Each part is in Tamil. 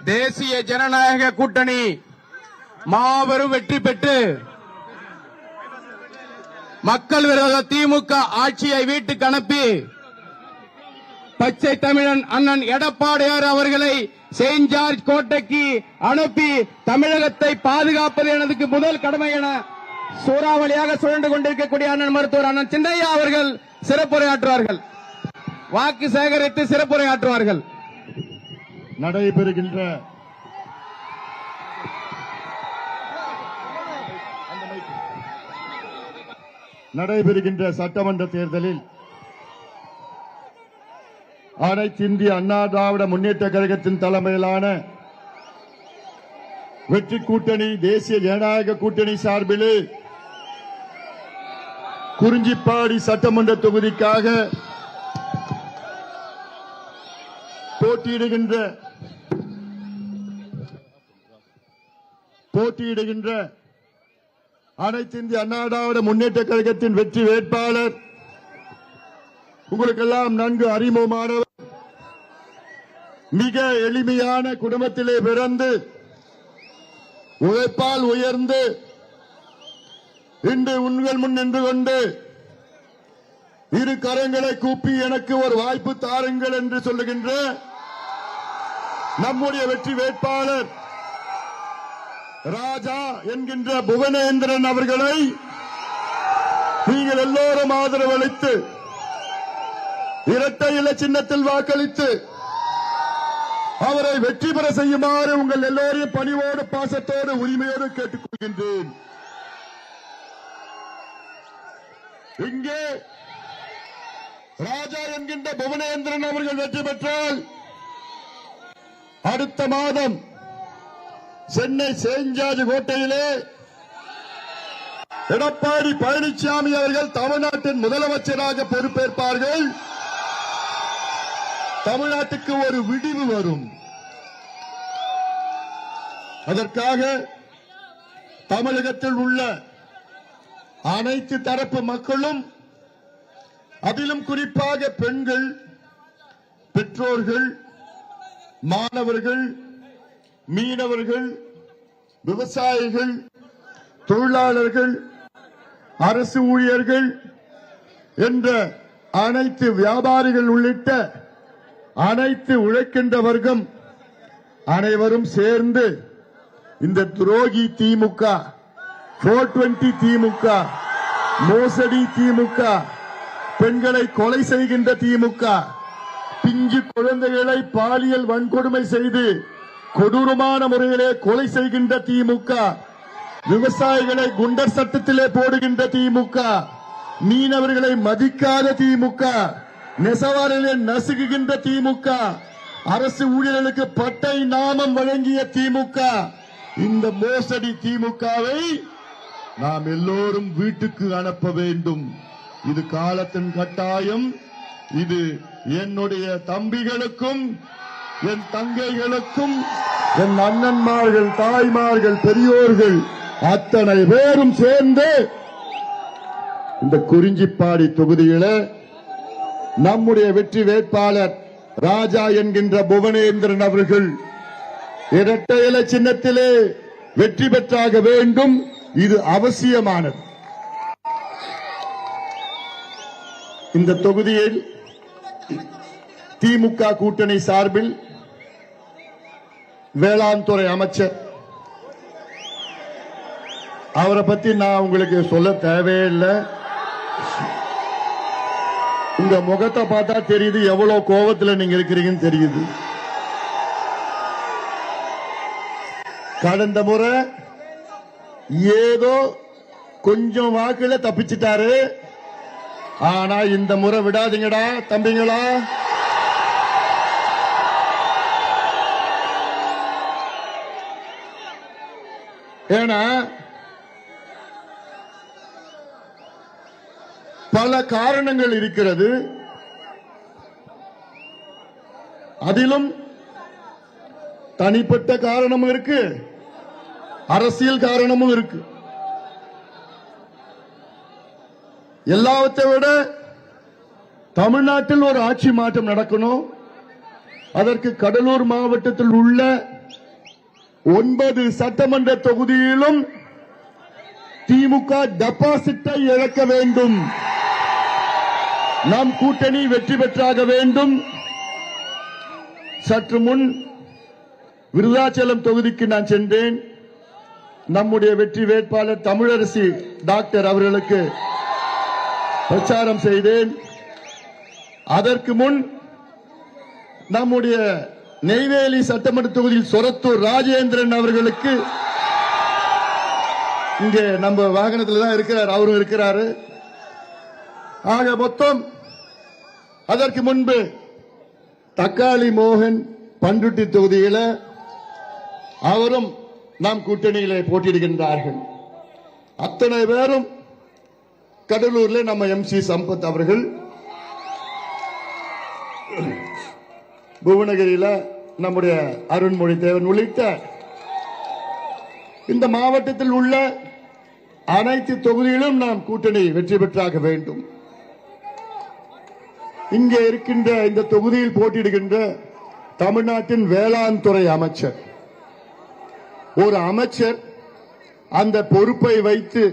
தேசிய ஜனநாயக கூட்டணி மாபெரும் வெற்றி பெற்று மக்கள் விரோத திமுக ஆட்சியை வீட்டுக்கு அனுப்பி பச்சை தமிழன் அண்ணன் எடப்பாடியார் அவர்களை செயின்ட் ஜார்ஜ் கோட்டைக்கு அனுப்பி தமிழகத்தை பாதுகாப்பது எனது முதல் கடமை என சூறாவளியாக சுழன்று கொண்டிருக்கக்கூடிய அண்ணன் மருத்துவர் அண்ணன் சின்னையா அவர்கள் சிறப்புரையாற்றுவார்கள். வாக்கு சேகரித்து சிறப்புரையாற்றுவார்கள். நடைபெறுகின்ற சட்டமன்ற தேர்தலில் அனைத்து இந்திய அண்ணா திராவிட முன்னேற்ற கழகத்தின் தலைமையிலான வெற்றி கூட்டணி தேசிய ஜனநாயக கூட்டணி சார்பில் குறிஞ்சிப்பாடி சட்டமன்ற தொகுதிக்காக போட்டியிடுகின்ற அனைத்து இந்திய அண்ணா திராவிட முன்னேற்ற கழகத்தின் வெற்றி வேட்பாளர் உங்களுக்கெல்லாம் நன்கு அறிமுகமானவர். மிக எளிமையான குடும்பத்திலே பிறந்து உழைப்பால் உயர்ந்து இன்று உங்கள் முன் நின்று கொண்டு இரு கரங்களை கூப்பி எனக்கு ஒரு வாய்ப்பு தாருங்கள் என்று சொல்லுகின்ற நம்முடைய வெற்றி வேட்பாளர் ராஜா என்கின்ற புவனேந்திரன் அவர்களை நீங்கள் எல்லோரும் ஆதரவு அளித்து இரட்டை இலை சின்னத்தில் வாக்களித்து அவரை வெற்றி பெற செய்யுமாறு உங்கள் எல்லோரையும் பணிவோடு பாசத்தோடு உரிமையோடு கேட்டுக் கொள்கின்றேன். இங்கே ராஜா என்கின்ற புவனேந்திரன் அவர்கள் வெற்றி பெற்றால் அடுத்த மாதம் சென்னை செயின்ட் ஜார்ஜ் கோட்டையிலே எடப்பாடி பழனிசாமி அவர்கள் தமிழ்நாட்டின் முதலமைச்சராக பொறுப்பேற்பார்கள். தமிழ்நாட்டுக்கு ஒரு விடிவு வரும். அதற்காக தமிழகத்தில் உள்ள அனைத்து தரப்பு மக்களும், அதிலும் குறிப்பாக பெண்கள், பெற்றோர்கள், மாணவர்கள், மீனவர்கள், விவசாயிகள், தொழிலாளர்கள், அரசு ஊழியர்கள் என்ற அனைத்து வியாபாரிகள் உள்ளிட்ட அனைத்து உழைக்கின்ற வர்க்கம் அனைவரும் சேர்ந்து இந்த துரோகி திமுக, 420 திமுக, மோசடி திமுக, பெண்களை கொலை செய்கின்ற திமுக, பிஞ்சு குழந்தைகளை பாலியல் வன்கொடுமை செய்து கொடூரமான முறையிலே கொலை செய்கின்ற திமுக, விவசாயிகளை குண்டர் சட்டத்திலே போடுகின்ற திமுக, மீனவர்களை மதிக்காத திமுக, நெசவாரிலே நசுக்குகின்ற திமுக, அரசு ஊழியர்களுக்கு பட்டை நாமம் வழங்கிய திமுக, இந்த மோசடி திமுகவை நாம் எல்லோரும் வீட்டுக்கு அனுப்ப வேண்டும். இது காலத்தின் கட்டாயம். இது என்னுடைய தம்பிகளுக்கும் என் தங்கைகளுக்கும் என் அண்ணன்மார்கள், தாய்மார்கள், பெரியோர்கள் அத்தனை பேரும் சேர்ந்து இந்த குறிஞ்சிப்பாடி தொகுதியில நம்முடைய வெற்றி வேட்பாளர் ராஜா என்கின்ற புவனேந்திரன் அவர்கள் இரட்டை இலை சின்னத்திலே வெற்றி பெற்றாக வேண்டும். இது அவசியமானது. இந்த தொகுதியில் திமுக கூட்டணி சார்பில் வேளாண் துறை அமைச்சர், அவரை பத்தி நான் உங்களுக்கு சொல்ல தேவையில்லை. உங்க முகத்தை பார்த்தா தெரியுது எவ்வளவு கோபத்தில் நீங்க இருக்கிறீங்கன்னு தெரியுது. கடந்த முறை ஏதோ கொஞ்சம் வாக்குல தப்பிச்சிட்டாரு. ஆனா இந்த முறை விடாதீங்கடா தம்பிங்களா. ஏன்னா பல காரணங்கள் இருக்கிறது. அதிலும் தனிப்பட்ட காரணமும் இருக்கு, அரசியல் காரணமும் இருக்கு. எல்லாவற்றை விட தமிழ்நாட்டில் ஒரு ஆட்சி மாற்றம் நடக்கணும். அதற்கு கடலூர் மாவட்டத்தில் உள்ள 9 சட்டமன்ற தொகுதியிலும் திமுக டெபாசிட்டை இழக்க வேண்டும். நம் கூட்டணி வெற்றி பெற்றாக வேண்டும். சற்று முன் விருதாச்சலம் தொகுதிக்கு நான் சென்றேன். நம்முடைய வெற்றி வேட்பாளர் தமிழரசி டாக்டர் அவர்களுக்கு பிரச்சாரம் செய்தேன். அதற்கு முன் நம்முடைய நெய்வேலி சட்டமன்ற தொகுதியில் சொரத்தூர் ராஜேந்திரன் அவர்களுக்கு இங்கே நம்ம வாகனத்தில் தான் இருக்கிறார், அவரும் இருக்கிறாரு. ஆக மொத்தம் அதற்கு முன்பு தக்காளி மோகன் பண்ருட்டி தொகுதியில அவரும் நாம் கூட்டணியிலே போட்டியிடுகின்றார்கள். அத்தனை பேரும் கடலூர்ல நம்ம MC சம்பத் அவர்கள், புவனகிரியில நம்முடைய அருண்மொழி தேவன் உள்ளிட்ட இந்த மாவட்டத்தில் உள்ள அனைத்து தொகுதியிலும் நாம் கூட்டணி வெற்றி பெற்றாக வேண்டும். இங்கே இருக்கின்ற இந்த தொகுதியில் போட்டியிடுகின்ற தமிழ்நாட்டின் வேளாண் துறை அமைச்சர், ஒரு அமைச்சர் அந்த பொறுப்பை வைத்து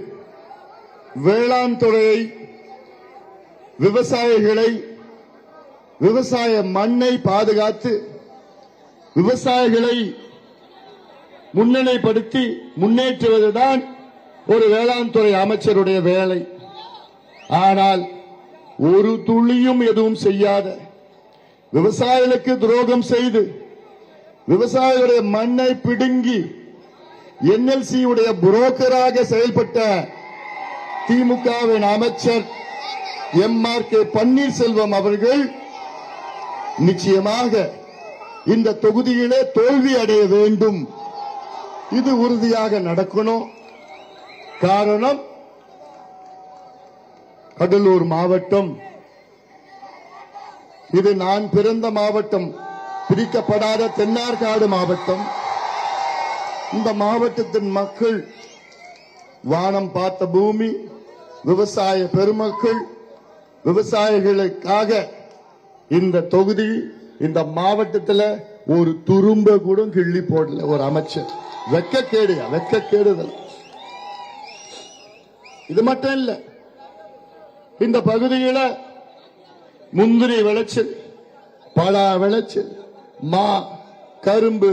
வேளாண் துறையை, விவசாயிகளை, விவசாய மண்ணை பாதுகாத்து விவசாயிகளை முன்னிலைப்படுத்தி முன்னேற்றுவதுதான் ஒரு வேளாண் துறை அமைச்சருடைய வேலை. ஆனால் ஒரு துளியும் எதுவும் செய்யாத, விவசாயிகளுக்கு துரோகம் செய்து விவசாயிகளுடைய மண்ணை பிடுங்கி NLC உடைய புரோக்கராக செயல்பட்ட திமுகவின் அமைச்சர் MRK பன்னீர்செல்வம் அவர்கள் நிச்சயமாக இந்த தொகுதியிலே தோல்வி அடைய வேண்டும். இது உறுதியாக நடக்கணும். காரணம், கடலூர் மாவட்டம் இது நான் பிறந்த மாவட்டம், பிரிக்கப்படாத தென்னார்காடு மாவட்டம். இந்த மாவட்டத்தின் மக்கள் வானம் பார்த்த பூமி, விவசாய பெருமக்கள், விவசாயிகளுக்காக இந்த தொகுதி, இந்த மாவட்டத்தில் ஒரு துரும்ப கூட கிள்ளி போடல ஒரு அமைச்சர். வெக்கக்கேடுதல். இது மட்டும் இல்ல, இந்த பகுதியில் முந்திரி விளைச்சல், பலா விளைச்சல், மா, கரும்பு,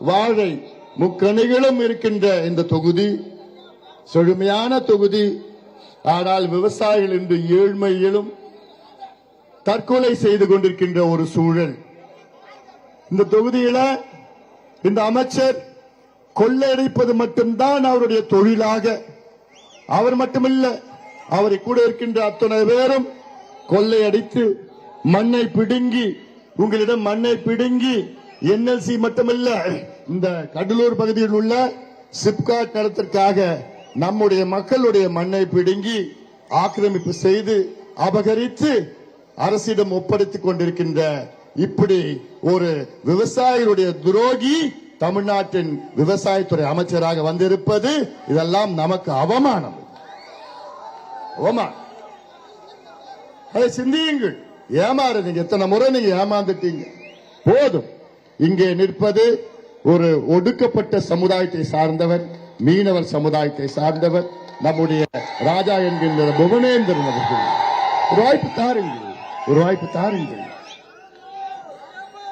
வாழை முக்கணிகளும் இருக்கின்ற இந்த தொகுதி செழுமையான தொகுதி. ஆனால் விவசாயிகள் இன்று ஏழ்மையிலும் தற்கொலை செய்து கொண்டிருக்கின்ற ஒரு சூழல். இந்த தொகுதியில இந்த அமைச்சர் கொள்ளையடிப்பது மட்டும்தான் அவருடைய தொழிலாக. அவர் மட்டுமல்ல, அவரை கூட இருக்கின்ற அத்தனை பேரும் கொள்ளையடித்து மண்ணை பிடுங்கி, உங்களிடம் மண்ணை பிடுங்கி NLC மட்டுமல்ல, இந்த கடலூர் பகுதியில் உள்ள சிப்காட் நிலத்திற்காக நம்முடைய மக்களுடைய மண்ணை பிடுங்கி ஆக்கிரமிப்பு செய்து அபகரித்து அரசிடம் ஒப்படைத்துக் கொண்டிருக்கின்ற இப்படி ஒரு விவசாயிகளுடைய துரோகி தமிழ்நாட்டின் விவசாயத்துறை அமைச்சராக வந்திருப்பது, இதெல்லாம் நமக்கு அவமானம். அதை சிந்தியுங்கள். ஏமாறுறீங்க, எத்தனை முறை நீங்க ஏமாந்துட்டீங்க. போதும். இங்கே நிற்பது ஒரு ஒடுக்கப்பட்ட சமுதாயத்தை சார்ந்தவர், மீனவர் சமுதாயத்தை சார்ந்தவர், நம்முடைய ராஜா என்கின்ற புவனேந்திரன் அவர்கள். ஒரு வாய்ப்பு தாருங்கள், ஒரு வாய்ப்பு தாருங்கள்.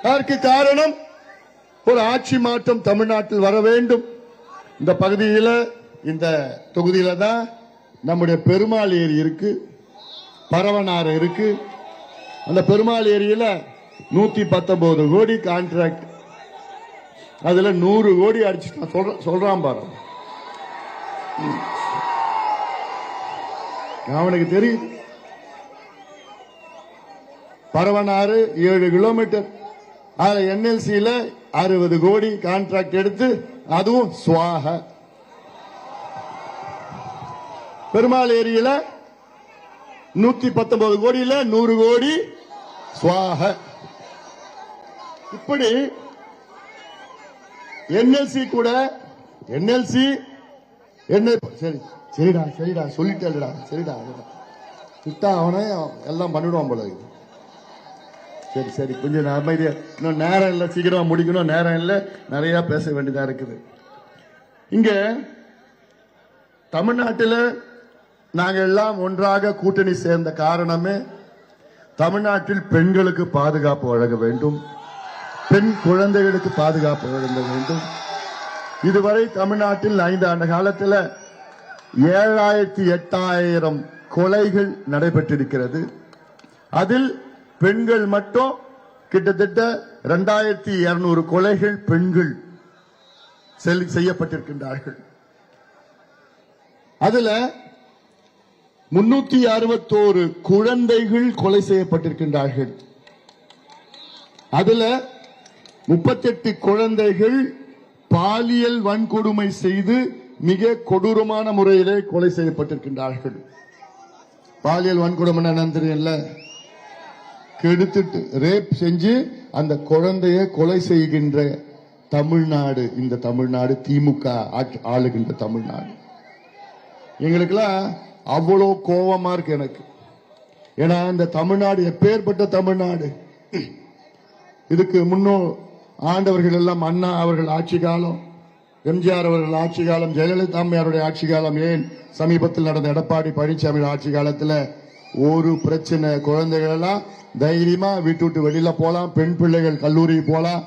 அதற்கு காரணம், ஒரு ஆட்சி மாற்றம் தமிழ்நாட்டில் வர வேண்டும். இந்த பகுதியில், இந்த தொகுதியில தான் நம்முடைய பெருமாள் ஏரி இருக்கு, பரவனாறு இருக்கு. அந்த பெருமாள் ஏரியில 119 கோடி கான்ட்ராக்ட், அதுல 100 கோடி அடிச்சு சொல்றான் பாரு. அவனுக்கு தெரியும். பரவனாறு 7 கிலோமீட்டர், அதுல NLC-ல 60 கோடி கான்ட்ராக்ட் எடுத்து, அதுவும் சுவாக. பெருமாள் ஏரியில 119 கோடியில 100 கோடி சுவாக. இப்படி NLC கூட, NLC என்ன, சரி சரிடா சரிடா சொல்லிட்டா, சரிடா விட்டா அவனே எல்லாம் பண்ணிடுவான் போல. சரி சரி, கொஞ்சம் அமைதியா, இன்னும் நேரம் இல்லை, சீக்கிரமா முடிக்கணும், நேரம் இல்லை, நிறைய பேச வேண்டியதா இருக்குது. இங்க தமிழ்நாட்டில் நாங்க எல்லாம் ஒன்றாக கூட்டணி சேர்ந்த காரணமே தமிழ்நாட்டில் பெண்களுக்கு பாதுகாப்பு வழங்க வேண்டும், பெண் குழந்தைகளுக்கு பாதுகாப்பு வழங்க வேண்டும். இதுவரை தமிழ்நாட்டில் 5 ஆண்டு காலத்தில் 7,000-8,000 கொலைகள் நடைபெற்றிருக்கிறது. அதில் பெண்கள் மட்டும் கிட்டத்தட்ட 2,200 கொலைகள் பெண்கள் செய்யப்பட்டிருக்கின்றார்கள். அதுல 361 குழந்தைகள் கொலை செய்யப்பட்டிருக்கின்றார்கள். அதுல 38 குழந்தைகள் பாலியல் வன்கொடுமை செய்து மிக கொடூரமான முறையிலே கொலை செய்யப்பட்டிருக்கின்றார்கள். பாலியல் வன்கொடுமை என்னன்னு தெரியல, கெடுத்துட்டு ரேப் செஞ்சு அந்த குழந்தைய கொலை செய்கின்ற தமிழ்நாடு இந்த தமிழ்நாடு, திமுக ஆளுகின்ற தமிழ்நாடு. எங்களுக்கெல்லாம் அவ்வளவு கோபமா இருக்கு எனக்கு. ஏன்னா இந்த தமிழ்நாடு எப்பேற்பட்ட தமிழ்நாடு. இதுக்கு முன்னோ ஆண்டவர்கள் எல்லாம் அண்ணா அவர்கள் ஆட்சி காலம், எம்ஜிஆர் அவர்கள் ஆட்சி காலம், ஜெயலலிதா அம்மையாருடைய ஆட்சி காலம், ஏன் சமீபத்தில் நடந்த எடப்பாடி பழனிசாமி ஆட்சி காலத்தில் ஒரு பிரச்சனை, குழந்தைகள் எல்லாம் தைரியமா வீட்டு விட்டு வெளியில போலாம், பெண் பிள்ளைகள் கல்லூரி போலாம்,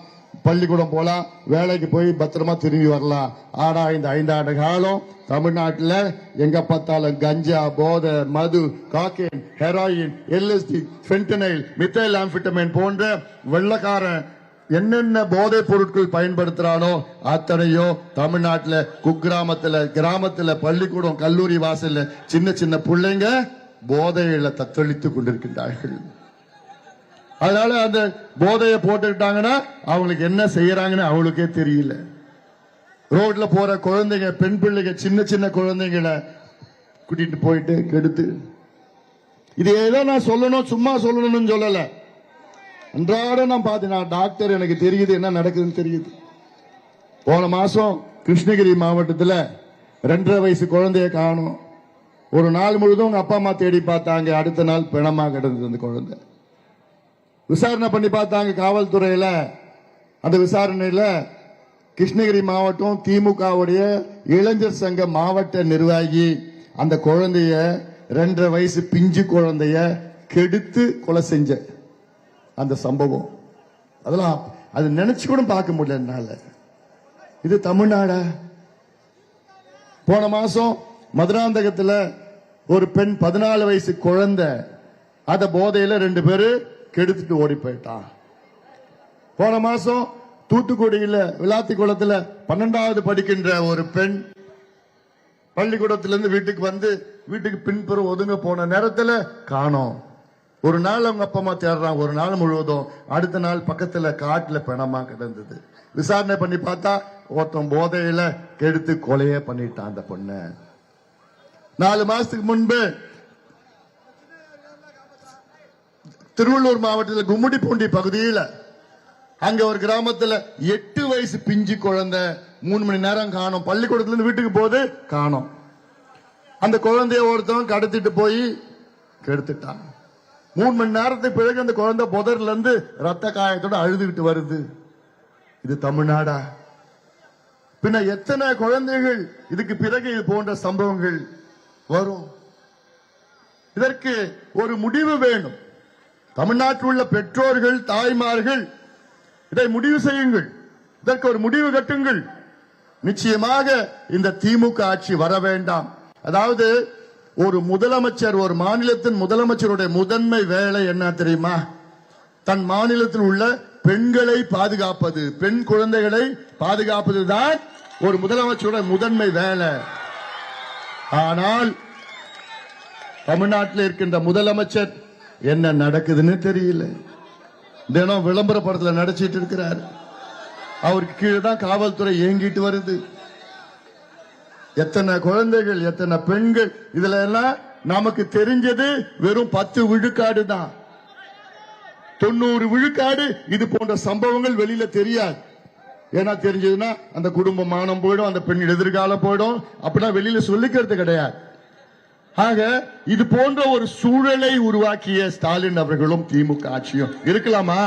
பள்ளிக்கூடம் போலாம், வேலைக்கு போய் பத்திரமா திரும்பி வரலாம். ஆனா இந்த 5 ஆண்டு காலம் தமிழ்நாட்டில் எங்க பார்த்தாலும் கஞ்சா, போதை, மது, cocaine, heroin, LSD, fentanyl, methyl amphetamine போன்ற வெள்ளக்காரன் என்னென்ன போதைப் பொருட்கள் பயன்படுத்துறானோ அத்தனையோ தமிழ்நாட்டில் குக்கிராமத்தில், கிராமத்தில், பள்ளிக்கூடம், கல்லூரி வாசல்ல சின்ன சின்ன பிள்ளைங்க போதையில தத்தளித்துக் கொண்டிருக்கின்றார்கள். அதனால அந்த போதையை போட்டுக்கிட்டாங்கன்னா அவங்களுக்கு என்ன செய்யறாங்கன்னு அவங்களுக்கே தெரியல. ரோட்ல போற குழந்தைங்க, பெண் பிள்ளைங்க, சின்ன சின்ன குழந்தைங்களை கூட்டிட்டு போயிட்டு கெடுத்து, இது ஏதோ நான் சொல்லணும், சும்மா சொல்லணும்னு சொல்லல. அன்றாட நான் பார்த்தேன், டாக்டர், எனக்கு தெரியுது என்ன நடக்குதுன்னு தெரியுது. போன மாசம் கிருஷ்ணகிரி மாவட்டத்தில் 2.5 வயசு குழந்தைய காணும். ஒரு நாள் முழுதும் உங்க அப்பா அம்மா தேடி பார்த்தாங்க. அடுத்த நாள் பிணமா கிடந்தது அந்த குழந்தை. விசாரணை பண்ணி பார்த்தாங்க காவல்துறையில. அந்த விசாரணையில கிருஷ்ணகிரி மாவட்டம் திமுகவுடைய இளைஞர் சங்க மாவட்ட நிர்வாகி அந்த குழந்தைய 2.5 வயசு பிஞ்சு குழந்தைய கெடுத்து கொலை செஞ்ச அந்த சம்பவம், அதெல்லாம் அது நினைச்சு கூட பார்க்க முடியல என்னால. இது தமிழ்நாடா? போன மாசம் மதுராந்தகத்துல ஒரு பெண் 14 வயசு குழந்தை, அத போதையில 2 பேரு கெடுத்துட்டு ஓடி போயிட்டான். போன மாசம் தூத்துக்குடியில விளாத்திக்குளத்துல 12வது படிக்கின்ற ஒரு பெண் பள்ளிக்கூடத்திலிருந்து வீட்டுக்கு வந்து வீட்டுக்கு பின்புறம் ஒதுங்க போன நேரத்துல காணோம். ஒரு நாள் அவங்க அப்பா அம்மா தேடுறாங்க, ஒரு நாள் முழுவதும். அடுத்த நாள் பக்கத்துல காட்டுல பிணமா கிடந்தது. விசாரணை பண்ணி பார்த்தா ஒருத்தன் போதையில கெடுத்து கொலையே பண்ணிட்டான் அந்த பொண்ணு. 4 மாசத்துக்கு முன்பு திருவள்ளூர் மாவட்டத்தில் கும்மிடிப்பூண்டி பகுதியில் அங்க ஒரு கிராமத்தில் 8 வயசு பிஞ்சு குழந்தை 3 மணி நேரம் காணோம். பள்ளிக்கூடத்திலிருந்து வீட்டுக்கு போது காணோம். அந்த குழந்தைய ஒருத்தவன் கடத்திட்டு போய் கெடுத்துட்டான். 3 மணி நேரத்துக்கு பிறகு அந்த குழந்தை புதர்ல இருந்து ரத்த காயத்தோட அழுதுகிட்டு வருது. இது தமிழ்நாடா? பின்ன எத்தனை குழந்தைகள் இதுக்கு பிறகு இது போன்ற சம்பவங்கள் வரும்? இதற்கு ஒரு முடிவு வேணும். தமிழ்நாட்டில் உள்ள பெற்றோர்கள், தாய்மார்கள் இதை முடிவு செய்யுங்கள். இதற்கு ஒரு முடிவு கட்டுங்கள். நிச்சயமாக இந்த திமுக ஆட்சி வர வேண்டாம். அதாவது ஒரு முதலமைச்சர், ஒரு மாநிலத்தின் முதலமைச்சருடைய முதன்மை வேலை என்ன தெரியுமா? தன் மாநிலத்தில் உள்ள பெண்களை பாதுகாப்பது, பெண் குழந்தைகளை பாதுகாப்பதுதான் ஒரு முதலமைச்சருடைய முதன்மை வேலை. ஆனால் தமிழ்நாட்டில் இருக்கின்ற முதலமைச்சர் என்ன நடக்குதுன்னு தெரியல. தினம் விளம்பர படத்தில் நடிச்சிட்டு இருக்கிறார். அவருக்கு கீழே தான் காவல்துறை இயங்கிட்டு வருது. எத்தனை குழந்தைகள், எத்தனை பெண்கள், இதுல எல்லாம் நமக்கு தெரிஞ்சது வெறும் 10 விழுக்காடு தான். 90 விழுக்காடு இது போன்ற சம்பவங்கள் வெளியில தெரியாது. ஏன்னா தெரிஞ்சதுன்னா அந்த குடும்ப மானம் போயிடும், அந்த பெண் எதிர்காலம் போயிடும். அப்படின்னா வெளியில சொல்லிக்கிறது கிடையாது. ஆக இது போன்ற ஒரு சூழலை உருவாக்கிய ஸ்டாலின் அவர்களும் திமுக ஆட்சியும் இருக்கலாமா?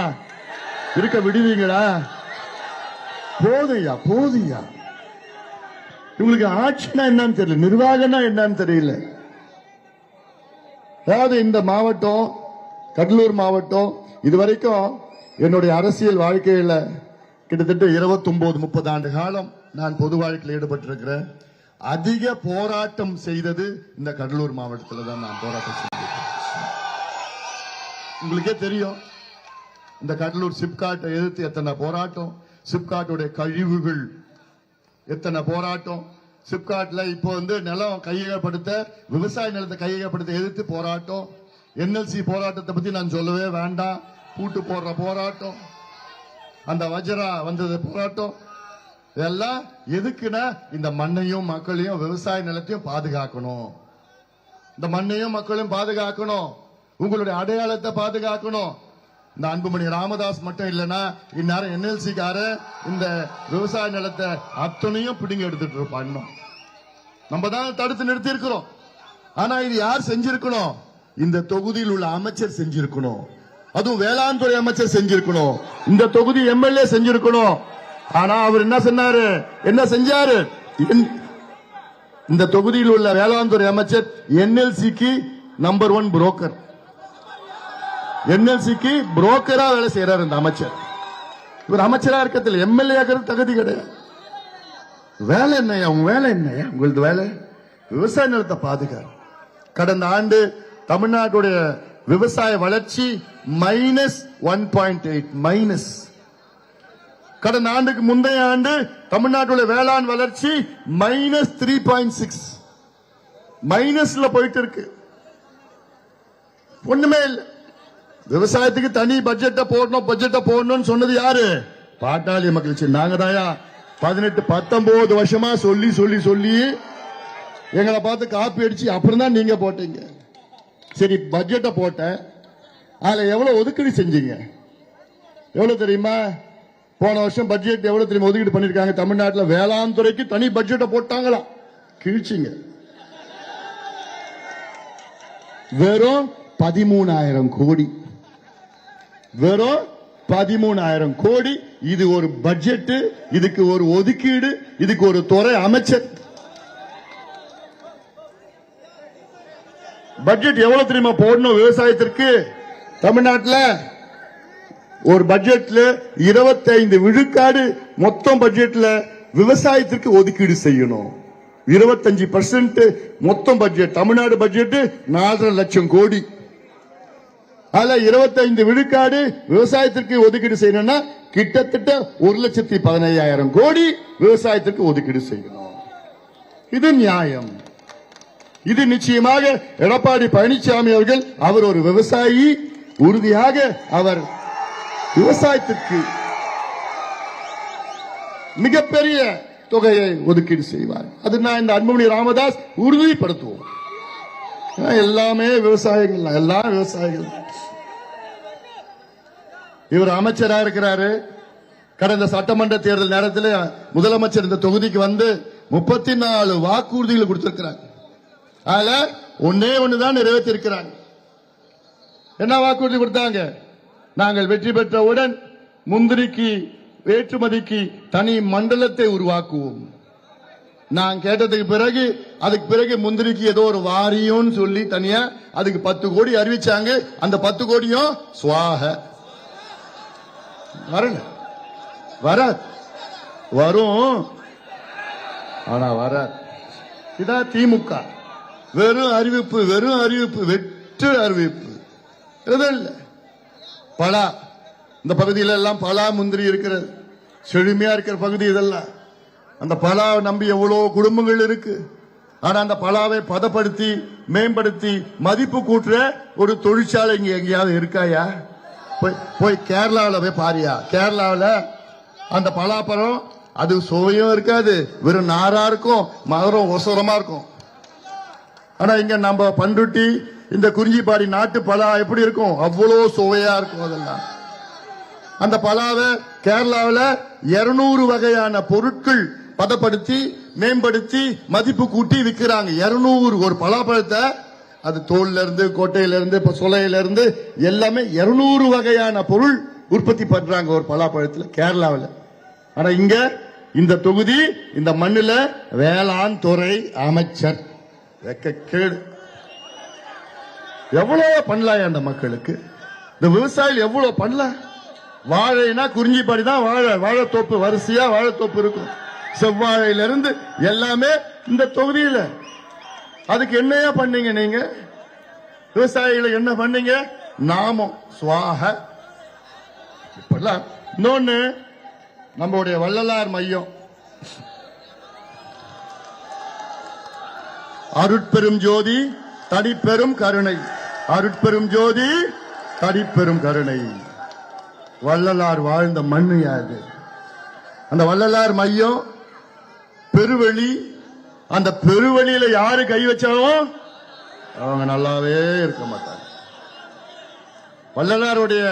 இருக்க விடுவீங்களா? போதையா போதையா இவங்களுக்கு ஆட்சினா என்னன்னு தெரியல, நிர்வாகம்னா என்னன்னு தெரியல. அதாவது இந்த மாவட்டம், கடலூர் மாவட்டம், இதுவரைக்கும் என்னுடைய அரசியல் வாழ்க்கையில கிட்டத்தட்ட 29-30 ஆண்டு காலம் நான் பொது வாழ்க்கையில் ஈடுபட்டிருக்கிறேன். அதிக போராட்டம் செய்தது இந்த கடலூர் மாவட்டத்தில் தான் நான் போராட்டம் செய்தேன். உங்களுக்கே தெரியும், இந்த கடலூர் சிப்காட்டை எதிர்த்து எத்தனை போராட்டம், சிப்காட்டுடைய கழிவுகள் எத்தனை போராட்டம். சிப்காட்ல இப்போ நிலம் கையகப்படுத்த, விவசாய நிலத்தை கையகப்படுத்த எதிர்த்து போராட்டம். என்எல்சி போராட்டத்தை பத்தி நான் சொல்லவே வேண்டாம். பூட்டு போடுற போராட்டம், அந்த வஜ்ரா வந்தது போராட்டம். இதெல்லாம் எதுக்குன்னா இந்த மண்ணையும் மக்களையும் விவசாய நிலத்தையும் பாதுகாக்கணும். இந்த மண்ணையும் மக்களையும் பாதுகாக்கணும், உங்களுடைய அடையாளத்தை பாதுகாக்கணும். இந்த அன்புமணி ராமதாஸ் மட்டும் இல்லைன்னா இந்நேரம் என்எல்சி கார இந்த விவசாய நிலத்தை அத்தனையும் பிடிங்க எடுத்துட்டு இருப்பான். நம்ம தான் தடுத்து நிறுத்தி இருக்கிறோம். ஆனா இது யார் செஞ்சிருக்கணும்? இந்த தொகுதியில் உள்ள அமைச்சர் செஞ்சிருக்கணும். அதுவும் வேளாண் துறை அமைச்சர் செஞ்சிருக்கணும். இந்த தொகுதி எம்எல்ஏ செஞ்சிருக்கணும். ஆனா அவர் என்ன சொன்னாரு, என்ன செஞ்சாரு? இந்த தொகுதியில் உள்ள வேளாண் துறை அமைச்சர் என்எல்சிக்கு நம்பர் 1 புரோக்கர். என்எல்சிக்கு புரோக்கரா வேலை செய்யறாரு இந்த அமைச்சர். இவர் அமைச்சரா இருக்கிறது எம்எல்ஏ ஆகிறது தகுதி கிடையாது. வேலை என்னையா உங்க வேலை? என்னையா உங்களது வேலை? விவசாய நிலத்தை பாதுகாப்பு. கடந்த ஆண்டு தமிழ்நாட்டுடைய விவசாய வளர்ச்சி -1.8 மைனஸ். கடந்த ஆண்டுக்கு முந்தைய ஆண்டு தமிழ்நாட்டுடைய வேளாண் வளர்ச்சி -3.6 மைனஸ்ல போயிட்டு இருக்கு. ஒண்ணுமே இல்லை. விவசாயத்துக்கு தனி பட்ஜெட்டை போடணும்னு சொன்னது யாரு? பாட்டாளி மக்கள். நாங்க தாயா 18-19 வருஷமா சொல்லி எங்களை பார்த்து காப்பி அடிச்சு அப்புறம் தான் நீங்க போட்டீங்க. சரி, பட்ஜெட்டை போட்டேன், அதுல எவ்வளவு ஒதுக்கீடு செஞ்சீங்க? எவ்வளவு தெரியுமா? போன வருஷம் பட்ஜெட் எவ்வளவு தெரியுமா ஒதுக்கீடு பண்ணிருக்காங்க? தமிழ்நாட்டில் வேளாண் துறைக்கு தனி பட்ஜெட்டை போட்டாங்களா? கிழிச்சிங்க. வெறும் 13,000 கோடி. வெறும் 13,000 கோடி. இது ஒரு பட்ஜெட், இதுக்கு ஒரு ஒதுக்கீடு, இதுக்கு ஒரு துறை அமைச்சர். பட்ஜெட் எவ்வளவு தெரியுமா போடணும் விவசாயத்திற்கு? தமிழ்நாட்டில் ஒரு பட்ஜெட்ல 25 விழுக்காடு மொத்தம் பட்ஜெட்ல விவசாயத்திற்கு ஒதுக்கீடு செய்யணும். 25% மொத்தம் பட்ஜெட். தமிழ்நாடு பட்ஜெட் 4.5 லட்சம் கோடி. அதுல 25 விழுக்காடு விவசாயத்திற்கு ஒதுக்கீடு செய்யணும்னா கிட்டத்தட்ட 1,15,000 கோடி விவசாயத்திற்கு ஒதுக்கீடு செய்யணும். இது நியாயம். இது நிச்சயமாக எடப்பாடி பழனிசாமி அவர்கள், அவர் ஒரு விவசாயி, உறுதியாக அவர் விவசாயத்திற்கு மிகப்பெரிய தொகையை ஒதுக்கீடு செய்வார். அது நான் இந்த அன்புமணி ராமதாஸ் உறுதிப்படுத்துவோம். எல்லாமே விவசாயிகள், எல்லாம் விவசாயிகள். இவர் அமைச்சரா இருக்கிறாரு. கடந்த சட்டமன்ற தேர்தல் நேரத்தில் முதலமைச்சர் இந்த தொகுதிக்கு வந்து 34 வாக்குறுதிகள் கொடுத்திருக்கிறார். அதுல ஒன்றுதான் நிறைவேற்றி இருக்கிறாங்க. என்ன வாக்குறுதி கொடுத்தாங்க? நாங்கள் வெற்றி பெற்றவுடன் முந்திரிக்கு ஏற்றுமதிக்கு தனி மண்டலத்தை உருவாக்குவோம். நான் கேட்டதுக்கு பிறகு அதுக்கு பிறகு முந்திரிக்கு ஏதோ ஒரு வாரியம் சொல்லி தனியா அதுக்கு 10 கோடி அறிவிச்சாங்க. அந்த 10 கோடியும் சுவாக வரும். ஆனா வராது. இதான் திமுக. வெறும் அறிவிப்பு, வெற்று அறிவிப்பு. பலா, இந்த பகுதியில எல்லாம் பலா முந்திரி இருக்கிறது, செழுமையா இருக்கிற பகுதி இதெல்லாம். அந்த பலாவை நம்பி எவ்வளவு குடும்பங்கள் இருக்கு. ஆனா அந்த பலாவை பதப்படுத்தி மேம்படுத்தி மதிப்பு கூட்டுற ஒரு தொழிற்சாலை இங்க எங்கேயாவது இருக்காயா? போய் கேரளாவில் போய் பாரியா. கேரளாவில் அந்த பலாப்பழம் அது சுவையும் இருக்காது, வெறும் நாரா இருக்கும், மரம் ஒசரமா இருக்கும். ஆனா இங்க நம்ம பண்ருட்டி இந்த குறிஞ்சிப்பாடி நாட்டு பலா எப்படி இருக்கும்? அவ்வளவு சுவையா இருக்கும். அதெல்லாம் அந்த பலாவை கேரளாவில் 200 வகையான பொருட்கள் பதப்படுத்தி மேம்படுத்தி மதிப்பு கூட்டி விற்கிறாங்க. 200 ஒரு பலாப்பழத்தை, அது தோல்ல இருந்து கொட்டையில இருந்து சொலையில இருந்து எல்லாமே 200 வகையான பொருள் உற்பத்தி பண்றாங்க ஒரு பலாப்பழத்தில் கேரளாவில். ஆனா இங்க இந்த தொகுதி இந்த மண்ணுல வேளாண் துறை அமைச்சர். வெக்கக்கேடு. எவ்வளவு பண்ணலாம் அந்த மக்களுக்கு, இந்த விவசாயிகள் எவ்வளவு பண்ணலாம். வாழைனா குறிஞ்சிப்பாடி தான் வாழைத்தோப்பு, வரிசையா வாழைத்தோப்பு இருக்கும். செவ்வாழையிலிருந்து எல்லாமே இந்த தொகுதியில. அதுக்கு என்னையா பண்ணீங்க நீங்க? விவசாயிகளுக்கு என்ன பண்ணீங்க? நாமம் சுவாக. இப்பெல்லாம் இன்னொன்னு, நம்முடைய வள்ளலார் மையம் அருட்பெரும் ஜோதி தனிப்பெரும் கருணை, அருட்பெரும் ஜோதி தனிப்பெரும் கருணை. வள்ளலார் வாழ்ந்த மண்ணு யாது? அந்த வள்ளலார் மையம் பெருவெளி. அந்த பெருவெளியில யாரு கை வச்சாலும் அவங்க நல்லாவே இருக்க மாட்டாங்க. வள்ளலாருடைய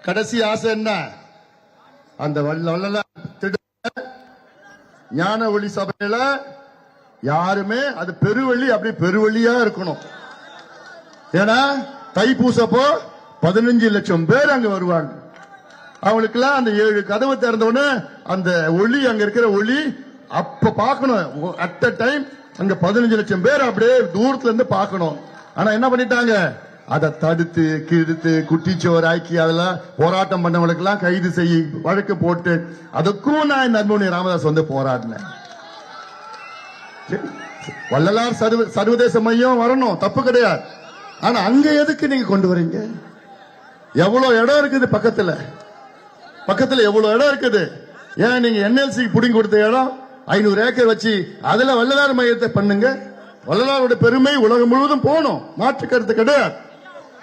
கடைசி ஆசை என்ன? அந்த வள்ளலார் ஞான ஒளி சபையில யாருமே அது பெருவெளி அப்படி பெருவெளியா இருக்கணும். ஏன்னா தைப்பூசப்போ 15 லட்சம் பேர் அங்க வருவாங்க. அவங்களுக்கு எல்லாம் அந்த 7 கதவு திறந்தவொடனே அந்த ஒளி, அங்க இருக்கிற ஒளி அப்ப பார்க்கணும். அட் அ டைம் அங்க 15 லட்சம் பேர் அப்படியே தூரத்துல இருந்து பார்க்கணும். ஆனா என்ன பண்ணிட்டாங்க? அதை தடுத்து கிழித்து குட்டிச்சோராக்கி அதெல்லாம் போராட்டம் பண்ணவங்களுக்கு எல்லாம் கைது செய்ய வழக்கு போட்டு, அதுக்கும் நான் இந்த அன்புமணி ராமதாஸ் வந்து போராடினேன். வள்ளலார் சர்வதேச மையம் வரணும், தப்பு கிடையாது. ஆனா அங்க எதுக்கு நீங்க கொண்டு வரீங்க? எவ்வளவு இடம் இருக்குது பக்கத்துல, எவ்வளவு இடம் இருக்குது. ஏன் நீங்க NLC புடிங்கி கொடுத்த இடம் 500 ஏக்கர் வச்சு அதுல வள்ளலார் மையத்தை பண்ணுங்க. வள்ளலாருடைய பெருமை உலகம் முழுவதும் போகணும், மாற்று கருத்து கிடையாது.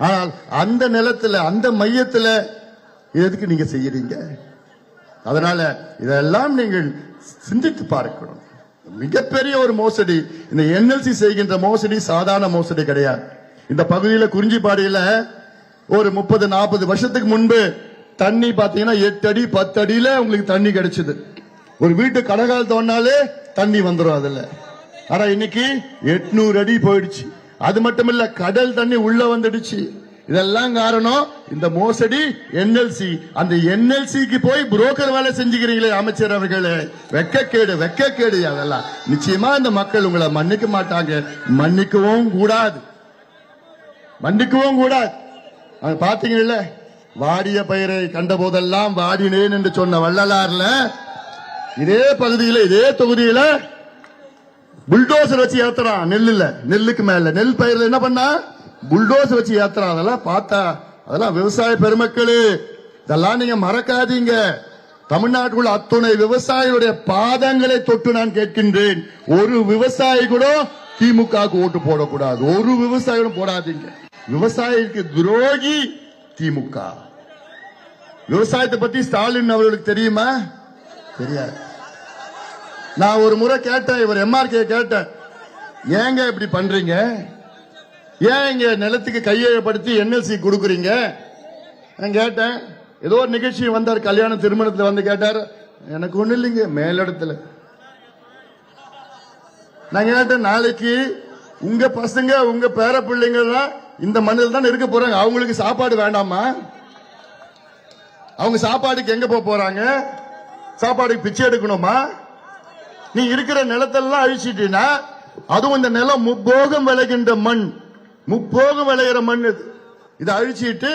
ஆனால் அந்த நிலத்துல அந்த மையத்துல எதுக்கு நீங்க செய்யறீங்க? அதனால இதெல்லாம் நீங்கள் சிந்தித்து பார்க்கணும். மிகப்பெரிய ஒரு மோசடி இந்த NLC செய்கின்ற மோசடி சாதாரண மோசடி கிடையாது. இந்த பகுதியில குறிஞ்சிப்பாடியில ஒரு 30-40 வருஷத்துக்கு முன்பு தண்ணி பாத்தீங்கன்னா 8 அடி 10 அடியில உங்களுக்கு தண்ணி கிடைச்சது. ஒரு வீட்டு கடகால் தோண்டினாலே தண்ணி வந்துடும் அதுல. ஆனா இன்னைக்கு 800 அடி போயிடுச்சு. அது மட்டும் இல்ல, கடல் தண்ணி உள்ள வந்துடுச்சு. இதெல்லாம் காரணம் இந்த மோசடி NLC. அந்த NLCக்கு போய் புரோக்கர் வேலை செஞ்சுக்கிறீங்களே அமைச்சர் அவர்களே, வெக்கக்கேடு. அதெல்லாம் நிச்சயமா இந்த மக்கள் உங்களை மன்னிக்க மாட்டாங்க, மன்னிக்கவும் கூடாது. பாத்தீங்கல்ல, வாடிய பயிரை கண்ட போதெல்லாம் வாடினேன் என்று சொன்ன வள்ளலார்ல இதே பகுதியில இதே தொகுதியில புல்டோசர் வச்சு ஏத்துறான். நெல்லுக்கு மேல நெல் பயிர்ல என்ன பண்ணா புல்டோசர் வச்சு ஏத்துறான். அதெல்லாம் பார்த்தா அதெல்லாம் விவசாய பெருமக்களே, இதெல்லாம் நீங்க மறக்காதீங்க. தமிழ்நாட்டுக்குள்ள அத்துணை விவசாயிகளுடைய பாதங்களை தொட்டு நான் கேட்கின்றேன், ஒரு விவசாயி கூட திமுகவுக்கு ஓட்டு போடக்கூடாது. ஒரு விவசாயிகளும் போடாதீங்க. விவசாயிக்கு துரோகி திமுக. விவசாயத்தை பத்தி ஸ்டாலின் அவர்களுக்கு தெரியுமா? தெரியாது. நான் ஒரு முறை கேட்டேன், இவர் MRK கேட்டேன், ஏங்க இப்படி பண்றீங்க? ஏன் இங்க நிலத்துக்கு கையகப்படுத்தி NLC கொடுக்குறீங்க? நான் கேட்டேன். ஏதோ ஒரு நிகழ்ச்சி வந்தார், கல்யாண திருமணத்துல வந்து கேட்டார். எனக்கு ஒண்ணு இல்லைங்க, மேலிடத்துல. நான் கேட்டேன், நாளைக்கு உங்க பசங்க உங்க பேர பிள்ளைங்க இந்த மண்ணில் தான் இருக்க போறாங்க, அவங்களுக்கு சாப்பாடு வேண்டாமா? அவங்க சாப்பாடுக்கு எங்க போறாங்க? சாப்பாடுக்கு பிச்சை எடுக்கணுமா? நீ இருக்கிற நிலத்தெல்லாம் அழிச்சிட்டீங்கன்னா, அதுவும் இந்த நிலம் முப்போகம் விளைகின்ற மண், முப்போகம் விளைகிற மண். இதை அழிச்சிட்டு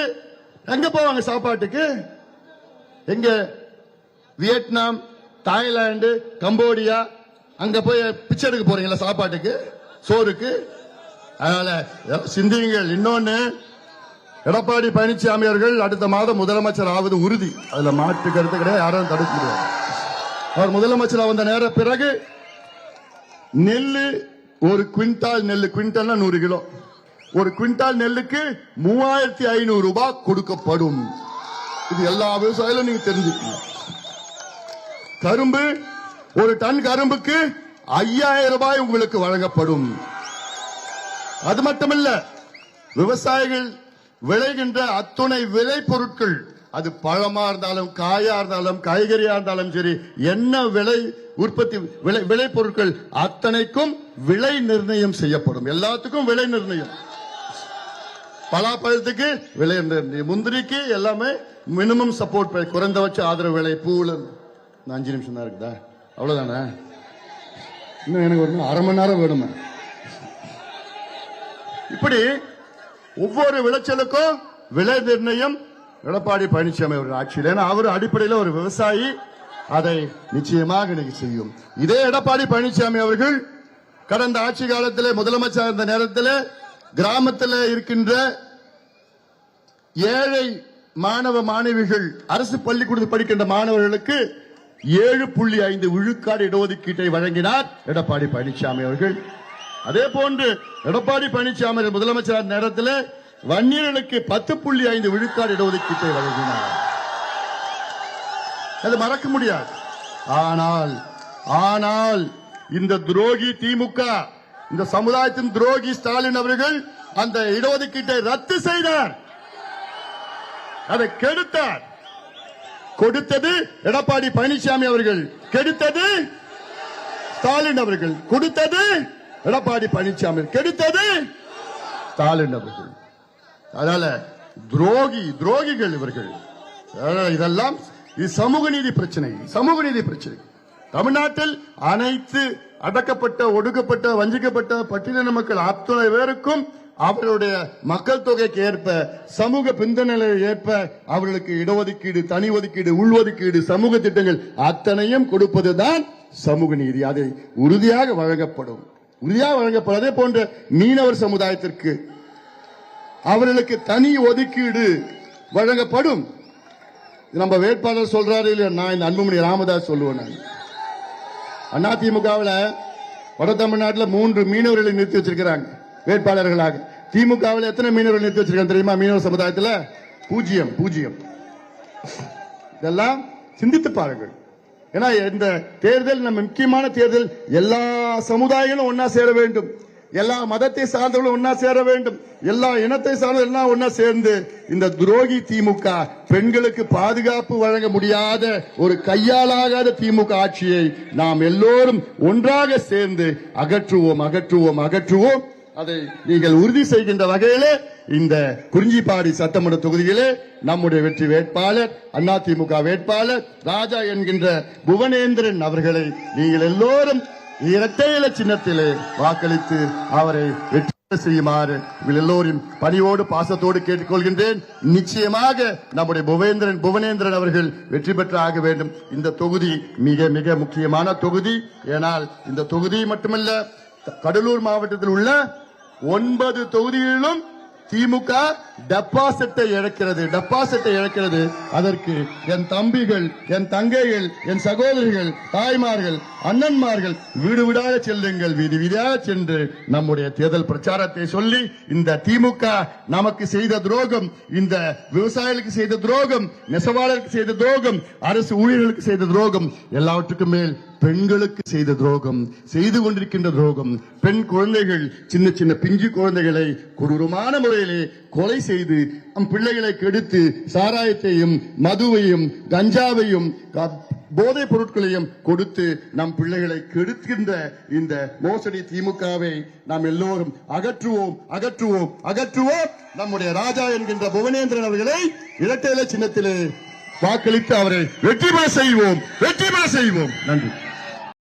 எங்க போவாங்க சாப்பாட்டுக்கு? எங்க? வியட்நாம், தாய்லாந்து, கம்போடியா, அங்க போய் பிச்சை எடுக்க போறீங்களா சாப்பாட்டுக்கு, சோறுக்கு? அதனால சிந்தியுங்கள். இன்னொன்னு, எடப்பாடி பழனிசாமி அவர்கள் அடுத்த மாதம் முதலமைச்சர் ஆவது உறுதி. அதுல மாற்று கருத்து கிடையாது, யாரும் தடுக்க முடியாது. அவர் முதலமைச்சர் வந்த நேர பிறகு நெல்லு, ஒரு குவிண்டால் நெல்லு, குவிண்டால்னா 100 கிலோ, ஒரு குவிண்டால் நெல்லுக்கு 3500 ரூபாய் கொடுக்கப்படும். இது எல்லா விவசாயிகளும் நீங்க தெரிஞ்சுக்கணும். கரும்பு, ஒரு டன் கரும்புக்கு 5000 ரூபாய் உங்களுக்கு வழங்கப்படும். அது மட்டுமல்ல, விவசாயிகள் விளைகின்ற அத்துணை விளை பொருட்கள், அது பழமா இருந்தாலும் காயா இருந்தாலும் காய்கறியா இருந்தாலும் சரி, என்ன விலை உற்பத்தி விளை பொருட்கள் அத்தனைக்கும் விலை நிர்ணயம் செய்யப்படும். எல்லாத்துக்கும் விலை நிர்ணயம். பலாப்பழத்துக்கு விலை நிர்ணயம், முந்திரிக்கு எல்லாமே மினிமம் சப்போர்ட், குறைந்தபட்ச ஆதரவு விலை, பூல இன்னும் 5 நிமிஷம் தான் இருக்குதா? அவ்வளவுதானே? இன்னும் எனக்கு ஒரு அரை மணி நேரம் வேணுமே. இப்படி ஒவ்வொரு விளைச்சலுக்கும் விலை நிர்ணயம் எடப்பாடி பழனிசாமி அவர்கள் ஆட்சியில். ஏன்னா அவர் அடிப்படையில் ஒரு விவசாயி, அதை நிச்சயமாக இன்னைக்கு செய்யும். இதே எடப்பாடி பழனிசாமி அவர்கள் கடந்த ஆட்சி காலத்தில் முதலமைச்சர் இருந்த நேரத்தில் கிராமத்தில் இருக்கின்ற ஏழை மாணவ மாணவிகள், அரசு பள்ளிக்கூடத்தில் படிக்கின்ற மாணவர்களுக்கு 7.5 விழுக்காடு இடஒதுக்கீட்டை வழங்கினார் எடப்பாடி பழனிசாமி அவர்கள். அதே போன்று எடப்பாடி பழனிசாமி முதலமைச்சர் நேரத்தில் வன்னியர்களுக்கு 10.5 விழுக்காடு இடஒதுக்கீட்டை வழங்கினார். அது மறக்க முடியாது. ஆனால் இந்த துரோகி திமுக, இந்த சமுதாயத்தின் துரோகி ஸ்டாலின் அவர்கள் அந்த இடஒதுக்கீட்டை ரத்து செய்தார், அதை கெடுத்தார். கொடுத்தது எடப்பாடி பழனிசாமி அவர்கள், கெடுத்தது ஸ்டாலின் அவர்கள். கொடுத்தது எடப்பாடி பழனிசாமி, கெடுத்தது ஸ்டாலின் அவர்கள். அதனால துரோகிகள் இவர்கள். இதெல்லாம் இது சமூக நீதி பிரச்சனை, சமூக நீதி பிரச்சனை. தமிழ்நாட்டில் அனைத்து அடக்கப்பட்ட, ஒடுக்கப்பட்ட, வஞ்சிக்கப்பட்ட பட்டியலின மக்கள் அத்தனை பேருக்கும் அவர்களுடைய மக்கள் தொகைக்கு ஏற்ப, சமூக பிந்தநிலை ஏற்ப அவர்களுக்கு இடஒதுக்கீடு, தனி ஒதுக்கீடு, உள்ஒதுக்கீடு, சமூக திட்டங்கள் அத்தனையும் கொடுப்பதுதான் சமூக நீதி. அதை உறுதியாக வழங்கப்படும். அதே போன்ற மீனவர் சமுதாயத்திற்கு அவர்களுக்கு தனி ஒதுக்கீடு வழங்கப்படும். நம்ம வேட்பாளர் சொல்றாரு இல்லையா, நான் இந்த அன்புமணி ராமதாஸ் சொல்லுவேன். அதிமுகவில் வட தமிழ்நாட்டில் 3 மீனவர்களை நிறுத்தி வச்சிருக்கிறாங்க வேட்பாளர்களாக. திமுகவில் எத்தனை மீனவர்கள் நிறுத்தி வச்சிருக்காங்க தெரியுமா? மீனவர் சமுதாயத்தில் 0. இதெல்லாம் சிந்தித்து பாருங்கள். ஏன்னா இந்த தேர்தல் நம்ம முக்கியமான தேர்தல். எல்லா சமுதாயங்களும் ஒன்னா சேர வேண்டும், எல்லா மதத்தை சார்ந்தவர்களும் ஒன்னா சேர வேண்டும், எல்லா இனத்தை சார்ந்தவர்களும் ஒன்னா சேர்ந்து இந்த துரோகி திமுக, பெண்களுக்கு பாதுகாப்பு வழங்க முடியாத ஒரு கையாலாகாத திமுக ஆட்சியை நாம் எல்லோரும் ஒன்றாக சேர்ந்து அகற்றுவோம். அதை நீங்கள் உறுதி செய்கின்ற வகையிலே இந்த குறிஞ்சிப்பாடி சட்டமன்ற தொகுதியிலே நம்முடைய வெற்றி வேட்பாளர், அதிமுக வேட்பாளர் ராஜா என்கின்ற புவனேந்திரன் அவர்களை நீங்கள் எல்லோரும் இரட்டை இலை சின்னத்திலே வாக்களித்து அவரை வெற்றி செய்யுமாறு எல்லோரும் பணியோடு பாசத்தோடு கேட்டுக்கொள்கின்றேன். நிச்சயமாக நம்முடைய புவனேந்திரன் அவர்கள் வெற்றி பெற்று ஆக வேண்டும். இந்த தொகுதி மிக மிக முக்கியமான தொகுதி. ஏனால் இந்த தொகுதி மட்டுமல்ல, கடலூர் மாவட்டத்தில் உள்ள 9 தொகுதிகளிலும் திமுக டெபாசிட்டை இழக்கிறது. அதற்கு என் தம்பிகள், என் தங்கைகள், என் சகோதரிகள், தாய்மார்கள், அண்ணன்மார்கள் வீடு வீடாக செல்லுங்கள், வீதி வீதியாக சென்று நம்முடைய தேர்தல் பிரச்சாரத்தை சொல்லி இந்த திமுக நமக்கு செய்த துரோகம், இந்த விவசாயிகளுக்கு செய்த துரோகம், நெசவாளருக்கு செய்த துரோகம், அரசு ஊழியர்களுக்கு செய்த துரோகம், எல்லாவற்றுக்கும் மேல் பெண்களுக்கு செய்த துரோகம், செய்து கொண்டிருக்கின்ற துரோகம். பெண் குழந்தைகள், சின்ன சின்ன பிஞ்சு குழந்தைகளை கொடூரமான முறையிலே கொலை செய்து நம் பிள்ளைகளை கெடுத்து சாராயத்தையும் மதுவையும் கஞ்சாவையும் போதைப் பொருட்களையும் கொடுத்து நம் பிள்ளைகளை கெடுக்கின்ற இந்த மோசடி திமுகவை நாம் எல்லோரும் அகற்றுவோம். நம்முடைய ராஜா என்கின்ற புவனேந்திரன் அவர்களை இரட்டை இலை சின்னத்திலே வாக்களித்து அவரை வெற்றி பெற செய்வோம். நன்றி.